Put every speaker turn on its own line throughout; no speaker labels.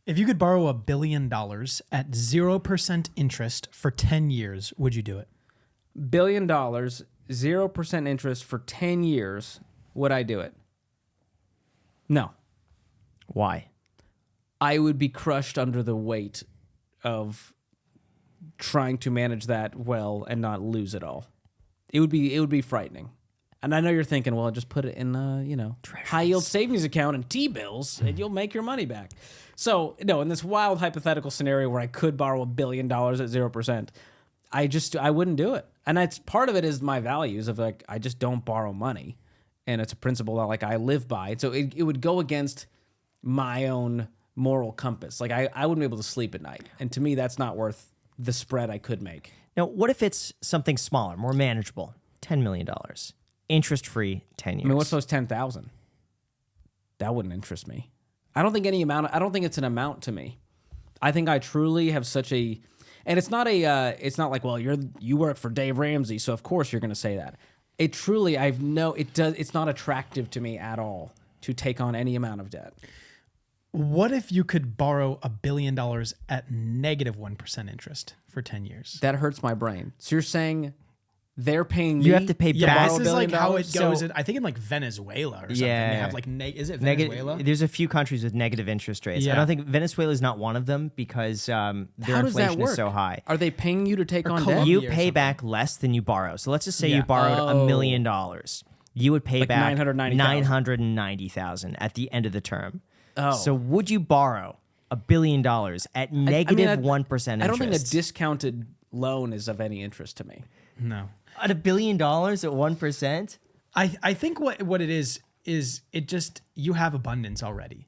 If you could borrow $1 billion at 0% interest for 10 years, would you do it?
$1 billion, 0% interest for 10 years, would I do it? No.
Why?
I would be crushed under the weight of trying to manage that well and not lose it all. It would be frightening. And I know you're thinking, well, just put it in a, high yield savings account and T-bills and you'll make your money back. So, no, in this wild hypothetical scenario where I could borrow $1 billion at 0%, I wouldn't do it. And that's part of it is my values of like, I just don't borrow money. And it's a principle that like I live by. So it would go against my own moral compass. Like I wouldn't be able to sleep at night. And to me, that's not worth the spread I could make.
Now, what if it's something smaller, more manageable? $10 million. Interest-free, 10 years.
I mean, what's those 10,000? That wouldn't interest me. I don't think it's an amount to me. I think I truly have such a, and it's not like, well, you work for Dave Ramsey, so of course you're going to say that. It's not attractive to me at all to take on any amount of debt.
What if you could borrow $1 billion at negative 1% interest for 10 years?
That hurts my brain. So you're saying they're paying me?
You have to pay back.
This is like how it goes. I think in like Venezuela or something.
Yeah.
They have like, is it Venezuela?
There's a few countries with negative interest rates.
Yeah.
I don't think Venezuela is not one of them because their inflation is so high.
Are they paying you to take on
Colombia
debt?
You
or
pay
something.
back less than you borrow. So let's just say
Yeah.
you borrowed $1 million. You would pay
Like
back
$990,000.
$990,000 at the end of the term.
Oh.
So would you borrow $1 billion at negative 1% interest?
I don't think a discounted loan is of any interest to me.
No.
At $1 billion at 1%?
I think what it is it just, you have abundance already.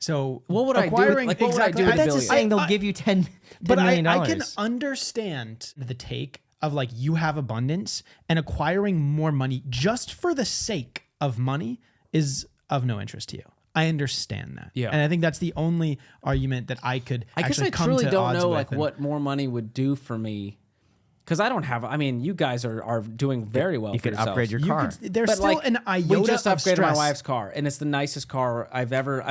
So
What would I do with-
acquiring
like, what would I do
But
with
that's
$1
just
billion?
saying they'll give you $10
But
million.
I can understand the take of like you have abundance and acquiring more money just for the sake of money is of no interest to you. I understand that.
Yeah.
And I think that's the only argument that I could
I guess
actually
I
come
truly
to
don't
odds
know
with
like
and-
what more money would do for me. Because I don't have, I mean, you guys are doing very well
You
for
could
yourselves.
upgrade your
you
car.
could, there's
But,
still
like,
an iota
we just
of
upgraded
stress.
my wife's car, and it's the nicest car I've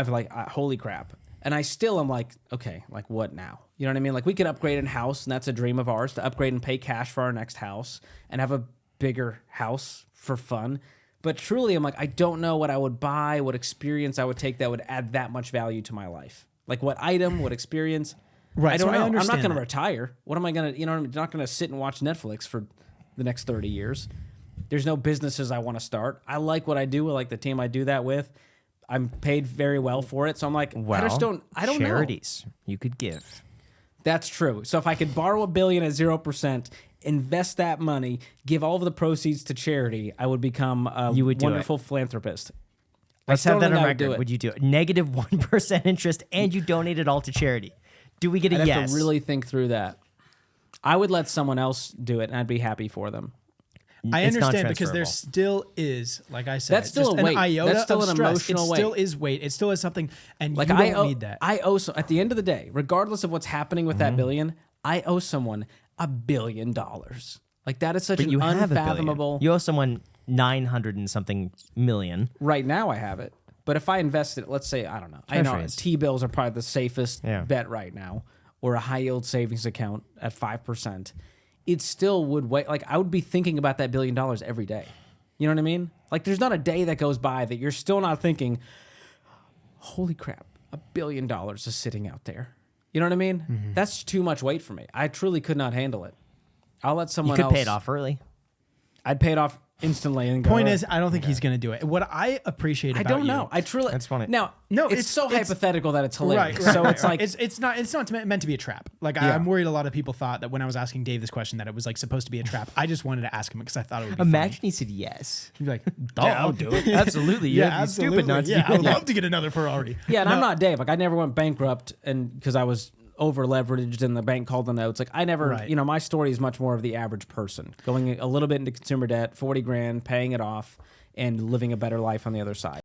like, holy crap. And I still am like, okay, like what now? You know what I mean? Like we could upgrade in house, and that's a dream of ours, to upgrade and pay cash for our next house and have a bigger house for fun. But truly, I'm like, I don't know what I would buy, what experience I would take that would add that much value to my life. Like what item, what experience.
Right,
I don't
so I
know. I'm not
understand
going to
that.
retire. What am I going to, I'm not going to sit and watch Netflix for the next 30 years. There's no businesses I want to start. I like what I do. I like the team I do that with. I'm paid very well for it. So I'm like, I just don't know.
Charities you could give.
That's true. So if I could borrow $1 billion at 0%, invest that money, give all of the proceeds to charity, I would become a
You would do
wonderful philanthropist.
Let's
I
have
still
that
don't
on
think I would do
record.
it.
Would you do it? Negative 1% interest and you donate it all to charity. Do we get a
I'd
yes?
have to really think through that. I would let someone else do it, and I'd be happy for them.
I
It's not
understand because there
transferable.
still is, like I said,
That's still
just
a weight.
an iota
That's still
of
an
stress.
emotional
it
weight.
still is weight. It still is something, and
Like
you
I
don't
owe,
need that.
I owe. So at the end of the day, regardless of what's happening with that billion, I owe someone $1 billion. Like that is such
But
an
you have $1 billion.
unfathomable.
You owe someone 900 and something million.
Right now, I have it. But if I invest it, let's say, I don't know. I know
Treasuries.
T-bills are probably the safest
Yeah.
bet right now, or a high-yield savings account at 5%. It still would wait. Like I would be thinking about that $1 billion every day. You know what I mean? Like there's not a day that goes by that you're still not thinking, holy crap, $1 billion is sitting out there. You know what I mean?
Mm-hmm.
That's too much weight for me. I truly could not handle it. I'll let
You
someone
could
else.
pay it off early.
I'd pay it off instantly. And go,
Point is, I don't think he's going to do it. What I appreciate
I
about
don't
you,
know. I truly.
That's funny.
Now,
No,
it's so hypothetical that it's hilarious.
Right,
So it's like
it's not meant to be a trap. Like
Yeah.
I'm worried a lot of people thought that when I was asking Dave this question that it was like supposed to be a trap. I just wanted to ask him because I thought it would be
Imagine he said yes.
funny. He'd be like,
Yeah, I'll do it. Absolutely.
Yeah,
You'd be
absolutely.
stupid not to
yeah,
do
I would
it.
love to get another Ferrari.
Yeah, and I'm not Dave. Like I never went bankrupt, and because I was over leveraged and the bank called the notes. Like I never,
Right.
my story is much more of the average person going a little bit into consumer debt, 40 grand, paying it off, and living a better life on the other side.